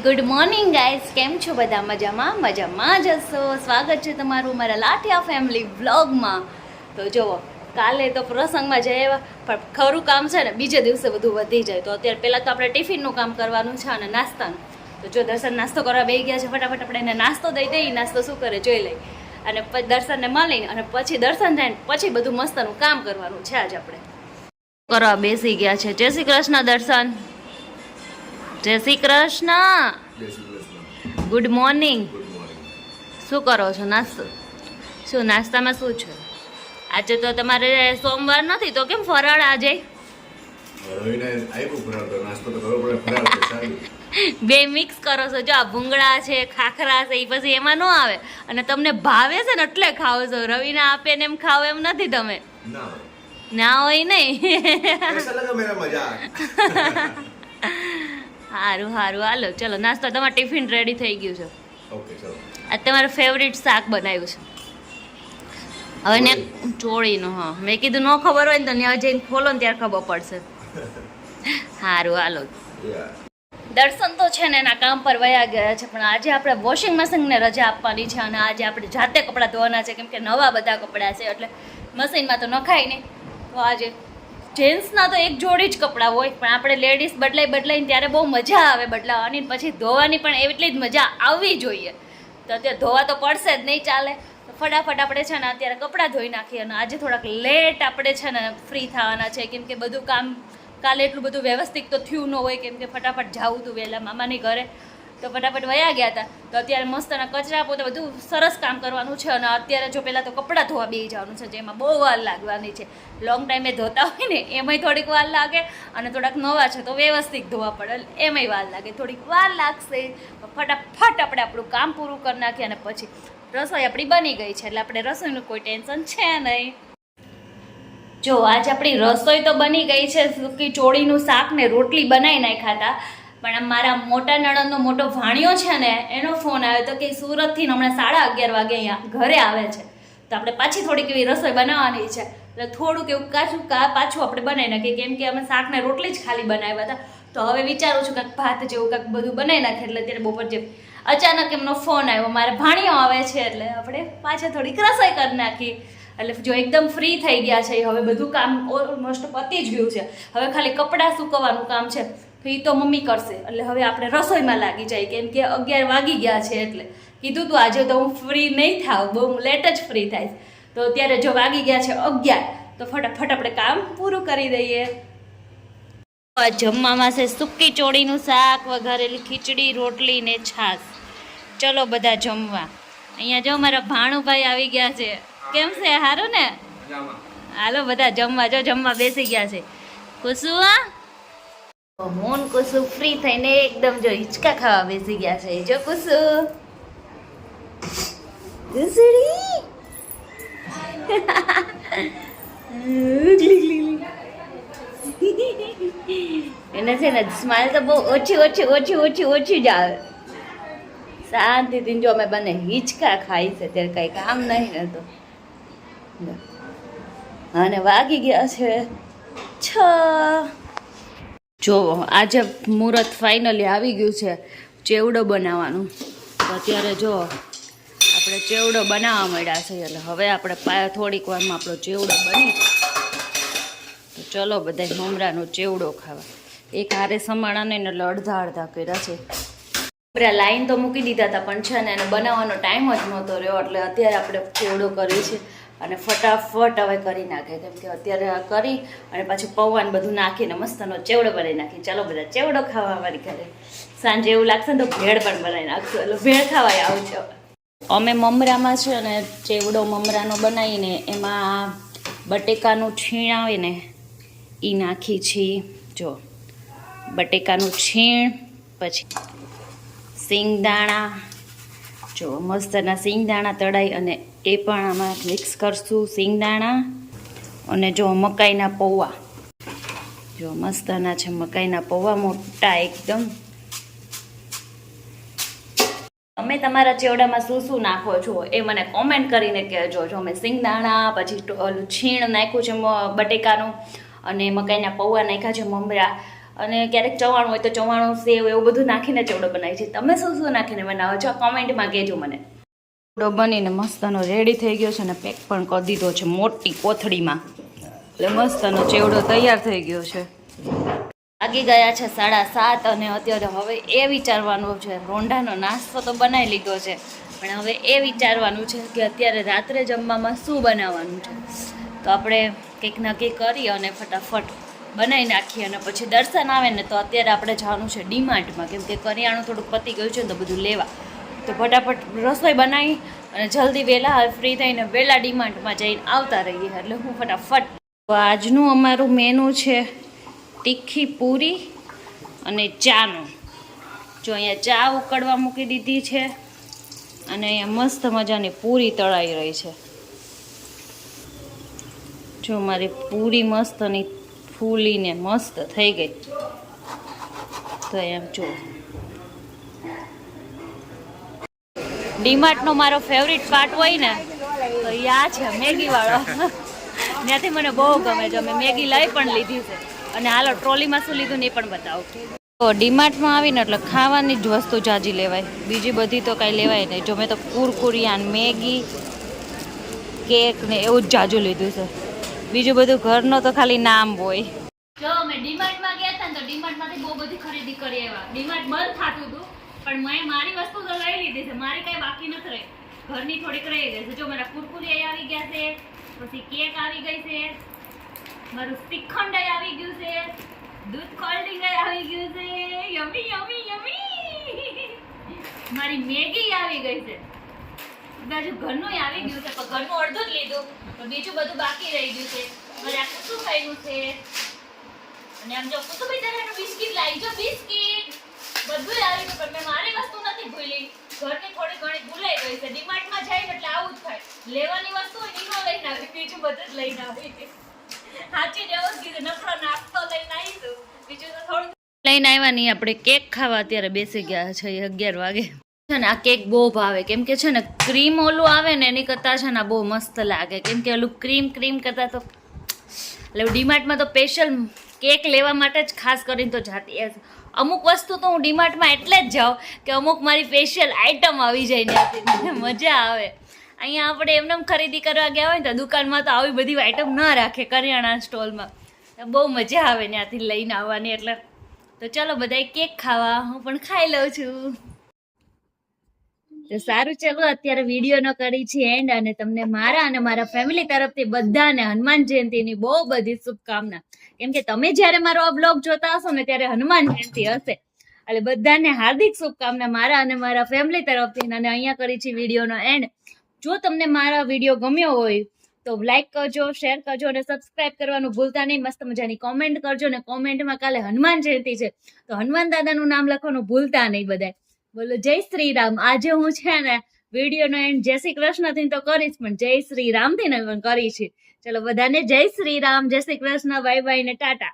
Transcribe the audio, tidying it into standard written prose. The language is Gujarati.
ગુડ મોર્નિંગ ગાઈઝ, કેમ છો બધા? મજામાં જશો. સ્વાગત છે તમારું મારા લાઠિયા ફેમિલી વ્લોગમાં. તો જુઓ, કાલે તો પ્રસંગમાં જઈ આવ્યા, પણ ખરું કામ છે ને બીજે દિવસે બધું વધી જાય. તો અત્યારે પહેલાં તો આપણે ટિફિનનું કામ કરવાનું છે અને નાસ્તાનું. તો જો દર્શન નાસ્તો કરવા બેસી ગયા છે, ફટાફટ આપણે એને નાસ્તો દઈ દઈએ. નાસ્તો શું કરે જોઈ લઈ, અને પછી દર્શનને મળીને અને પછી દર્શન થાય ને પછી બધું મસ્તનું કામ કરવાનું છે. આજે આપણે કરવા બેસી ગયા છે. જય શ્રી કૃષ્ણ દર્શન. જય શ્રી કૃષ્ણ. Good morning. શું કરો છો? નાસ્તો? શું નાસ્તામાં શું છે આજે? તો તમારે સોમવાર નથી તો કેમ ફરાળ આજે? બે મિક્સ કરો છો. જો આ ભૂંગળા છે, ખાખરા છે, એ પછી એમાં ન આવે અને તમને ભાવે છે ને એટલે ખાવ છો. રવિને આપે ને એમ ખાવ એમ નથી તમે? ના હોય નહીં. સારું હાલો ચલો. નાસ્તો તમારું ટિફિન રેડી થઈ ગયું છે. આ તમારું ફેવરિટ શાક બનાવ્યું છે. હવે ને ચોળીનું. હા, મેં કીધું ન ખબર હોય ને તો ત્યાં જઈને ખોલો ને ત્યારે ખબર પડશે. સારું હાલો. દર્શન તો છે ને એના કામ પર વયા ગયા છે, પણ આજે આપણે વોશિંગ મશીનને રજા આપવાની છે અને આજે આપણે જાતે કપડાં ધોવાના છે, કેમ કે નવા બધા કપડાં છે એટલે મશીનમાં તો નખાય નહીં. તો આજે જેન્ટ્સના તો એક જોડી જ કપડાં હોય, પણ આપણે લેડીઝ બદલાઈને ત્યારે બહુ મજા આવે બદલાવાની. પછી ધોવાની પણ એટલી જ મજા આવવી જોઈએ. તો અત્યારે ધોવા તો પડશે જ, નહીં ચાલે. તો ફટાફટ આપણે છે ને અત્યારે કપડાં ધોઈ નાખીએ. અને આજે થોડાક લેટ આપણે છે ને ફ્રી થવાના છે, કેમ કે બધું કામ કાલે એટલું બધું વ્યવસ્થિત તો થયું ન હોય, કેમ કે ફટાફટ જવું હતું વહેલા મામાની ઘરે. તો ફટાફટ વયા ગયા હતા. તો અત્યારે મસ્તના કચરા પોતે બધું સરસ કામ કરવાનું છે. અને અત્યારે જો પહેલાં તો કપડાં ધોવા બેસી જવાનું છે, જેમાં બહુ વાર લાગવાની છે. લોંગ ટાઈમે ધોતા હોય ને એમાંય થોડીક વાર લાગે, અને થોડાક નવા છે તો વ્યવસ્થિત ધોવા પડે એમાંય વાર લાગે, થોડીક વાર લાગશે. ફટાફટ આપણે આપણું કામ પૂરું કરી નાખીએ અને પછી રસોઈ આપણી બની ગઈ છે એટલે આપણે રસોઈનું કોઈ ટેન્શન છે નહીં. જો આજે આપણી રસોઈ તો બની ગઈ છે. સૂકી ચોળીનું શાક ને રોટલી બનાવી નાખ્યા હતા. પણ મારા મોટા નણંદનો મોટો ભાણિયો છે ને, એનો ફોન આવ્યો હતો કે સુરતથી હમણાં 11:30 વાગે અહીંયા ઘરે આવે છે. તો આપણે પાછી થોડીક એવી રસોઈ બનાવવાની છે. એટલે થોડુંક એવું પાછું આપણે બનાવી નાખીએ, કેમ કે અમે શાક ને રોટલી જ ખાલી બનાવ્યા હતા. તો હવે વિચારું છું કાંઈક ભાત જેવું કાંઈક બધું બનાવી નાખીએ. એટલે ત્યારે બપોર જે અચાનક એમનો ફોન આવ્યો, મારા ભાણિયો આવે છે એટલે આપણે પાછા થોડીક રસોઈ કરી નાખી. એટલે જો એકદમ ફ્રી થઈ ગયા છે. હવે બધું કામ ઓલમોસ્ટ પતી જ ગયું છે. હવે ખાલી કપડાં સૂકવવાનું કામ છે, તો એ તો મમ્મી કરશે. એટલે હવે આપણે રસોઈમાં લાગી જાય, કેમ કે 11 વાગી ગયા છે. એટલે કીધું તું આજે તો હું ફ્રી નહીં થાવ, બહુ લેટ જ ફ્રી થાય. તો અત્યારે જો વાગી ગયા છે 11, તો ફટાફટ આપણે કામ પૂરું કરી દઈએ. જમવામાં છે સૂકી ચોળીનું શાક, વઘારેલી ખીચડી, રોટલી ને છાશ. ચલો બધા જમવા. અહીંયા જો મારા ભાણુભાઈ આવી ગયા છે. કેમ છે? સારું ને? હાલો બધા જમવા. જો જમવા બેસી ગયા છે. કુસુ મોન કુસુ ફ્રી થઈને એકદમ જો હિંચકા ખાવા બેસી ગયા છે. જો કુસુ એને છે ને સ્માઈલ તો બહુ ઓછી જ આવે. શાંતિથી જો અમે બંને હિંચકા ખાઈ છે, ત્યારે કઈ કામ નહીં રહેતો. અને વાગી ગયા છે 6. જો આજે મુહૂર્ત ફાઇનલી આવી ગયું છે ચેવડો બનાવવાનું. તો અત્યારે જો આપણે ચેવડો બનાવવા માંડ્યા છે. એટલે હવે આપણે થોડીક વારમાં આપણો ચેવડો બની જાય. તો ચલો બધા મમરાનો ચેવડો ખાવા. એક હારે સમાણા ને એટલે અડધા કર્યા છે. લાઈન તો મૂકી દીધા હતા, પણ છે ને એને બનાવવાનો ટાઈમ જ નહોતો રહ્યો. એટલે અત્યારે આપણે ચેવડો કરીએ છીએ અને ફટાફટ હવે કરી નાખે, કેમ કે અત્યારે કરી અને પાછું પૌવાને બધું નાખીને મસ્તનો ચેવડો બનાવી નાખી. ચાલો બધા ચેવડો ખાવા અમારી ઘરે. સાંજે એવું લાગશે ને તો ભેળ પણ બનાવી નાખશું. એટલે ભેળ ખાવાય આવજો. અમે મમરામાં છે ને ચેવડો મમરાનો બનાવીને એમાં બટેકાનું છીણ આવે ને એ નાખી છીએ. જો બટેકાનું છીણ, પછી સિંગદાણા. જો મસ્તના સિંગદાણા તળાઈ અને એ પણ આમાં મિક્સ કરશું. સિંગદાણા અને જો મકાઈના પૌવા. જો મસ્તના છે મકાઈના પૌવા, મોટા એકદમ. તમે તમારા ચેવડામાં શું નાખો છો એ મને કોમેન્ટ કરીને કહેજો. જો મેં સિંગદાણા, પછી ઓલું છીણ નાખ્યું છે બટેકાનું, અને મકાઈના પૌવા નાખ્યા છે મમરા, અને ક્યારેક ચવાણું હોય તો ચવાણું, સેવ એવું બધું નાખીને ચેવડો બનાવી છે. તમે શું નાખીને બનાવો છો કોમેન્ટમાં કહેજો મને. ચેવડો બનીને મસ્તનો રેડી થઈ ગયો છે ને પેક પણ કરી દીધો છે મોટી કોથળીમાં, એટલે મસ્તનો ચેવડો તૈયાર થઈ ગયો છે. વાગી ગયા છે 7:30 અને અત્યારે હવે એ વિચારવાનું છે, રોંઢાનો નાસ્તો તો બનાવી લીધો છે, પણ હવે એ વિચારવાનું છે કે અત્યારે રાત્રે જમવામાં શું બનાવવાનું છે. તો આપણે કંઈક નક્કી કરી અને ફટાફટ બનાવી નાખીએ, અને પછી દર્શન આવે ને તો અત્યારે આપણે જવાનું છે ડીમાર્ટમાં, કેમ કે કરિયાણું થોડુંક પતી ગયું છે ને તો બધું લેવા. તો ફટાફટ રસોઈ બનાવી અને જલ્દી વહેલા ફ્રી થઈને વહેલા ડીમાર્ટમાં જઈને આવતા રહીએ. એટલે હું ફટાફટ. આજનું અમારું મેનુ છે તીખી પૂરી અને ચાનું. જો અહીંયા ચા ઉકળવા મૂકી દીધી છે અને અહીંયા મસ્ત મજાની પૂરી તળાઈ રહી છે. જો મારી પૂરી મસ્તની ફૂલીને મસ્ત થઈ ગઈ. તો એમ જો ડીમાર્ટનો મારો ફેવરિટ પાર્ટ હોય ને તો યા છે મેગીવાળો. ત્યાંથી મને બહુ ગમે છે. મેં મેગી લઈ પણ લીધી છે, અને હાલો ટ્રોલીમાં શું લીધું ને એ પણ બતાવું. તો ડીમાર્ટમાં આવીને એટલે ખાવાની જ વસ્તુ જાજી લેવાય, બીજી બધી તો કાંઈ લેવાય નહીં. જો મેં તો કુરકુરિયાન, મેગી, કેક ને એવું જ જાજુ લીધું છે. બીજું બધું ઘરનો તો ખાલી નામ હોય. જો અમે ડીમાર્ટમાં ગયા હતા ને તો ડીમાર્ટમાંથી બહુ બધી ખરીદી કરી આવ્યા. ડીમાર્ટ બંધ થતું હતું પણ મેં મારી વસ્તુ તો લઈ લીધી છે, મારી કાંઈ બાકી નથી રહી. ઘરની થોડીક રહી ગઈ છે. જો મારા કુરકુરિયા આવી ગયા છે, પછી કેક આવી ગઈ છે, મારું શ્રીખંડ આવી ગયું છે, દૂધ કોલ્ડ ડ્રિંક આવી ગયું છે, યમી યમી યમી. મારી મેગી આવી ગઈ છે, બાજુ ઘરનું આવી ગયું છે, પણ ઘરનું અડધું જ લીધું, પણ બીજું બધું બાકી રહી ગયું છે. મારે આ કુસુમ ખાયું છે, અને આમ જો કુસુમ તરફનું બિસ્કિટ લાવી, જો બિસ્કિટ બધું આવી ગયું, પણ મેં મારી વસ્તુ નથી ભૂલી. ઘરની થોડી ઘણી ભૂલાઈ ગઈ છે. ડીમાર્ટમાં જાય એટલે આવું જ થાય, લેવાની વસ્તુ હોય નીનો લઈને આવી, બીજું બધું જ લઈને આવી. સાચી જવું કીધું, નકરો નાસ્તો લઈને આવીશું, બીજું તો થોડું લઈને આવ્યા નહીં. આપણે કેક ખાવા અત્યારે બેસી ગયા છે 11 વાગે છે ને. આ કેક બહુ ભાવે, કેમ કે છે ને ક્રીમ ઓલું આવે ને એની કરતાં છે ને બહુ મસ્ત લાગે, કેમ કે ઓલું ક્રીમ કરતાં તો એટલે ડીમાર્ટમાં તો સ્પેશિયલ કેક લેવા માટે જ ખાસ કરીને તો જાતી. અમુક વસ્તુ તો હું ડીમાર્ટમાં એટલે જ જાઉં કે અમુક મારી સ્પેશિયલ આઈટમ આવી જાય ને મજા આવે. અહીંયા આપણે એમને ખરીદી કરવા ગયા હોય ને તો દુકાનમાં તો આવી બધી આઈટમ ના રાખે, કરિયાણા સ્ટોલમાં બહુ મજા આવે ત્યાંથી લઈને આવવાની. એટલે તો ચલો બધાય કેક ખાવા, હું પણ ખાઈ લઉં છું. તો સારું, ચલો અત્યારે વિડીયોનો કરી છે એન્ડ, અને તમને મારા અને મારા ફેમિલી તરફથી બધાને હનુમાન જયંતિની બહુ બધી શુભકામના. કેમ કે તમે જ્યારે મારો આ બ્લોગ જોતા હશો ને ત્યારે હનુમાન જયંતિ હશે, એટલે બધાને હાર્દિક શુભકામના મારા અને મારા ફેમિલી તરફથી. અને અહીંયા કરી છે વિડીયોનો એન્ડ. જો તમને મારા વિડીયો ગમ્યો હોય તો લાઈક કરજો, શેર કરજો અને સબસ્ક્રાઇબ કરવાનું ભૂલતા નહીં. મસ્ત મજાની કોમેન્ટ કરજો, અને કોમેન્ટમાં કાલે હનુમાન જયંતિ છે તો હનુમાન દાદાનું નામ લખવાનું ભૂલતા નહીં બધાય. બોલો જય શ્રી રામ. આજે હું છે ને વિડીયોનો એન્ડ જય શ્રી કૃષ્ણથી તો કરીશ, પણ જય શ્રી રામથી ને પણ કરી છે. ચલો બધાને જય શ્રી રામ, જય શ્રી કૃષ્ણ, બાય બાય ને ટાટા.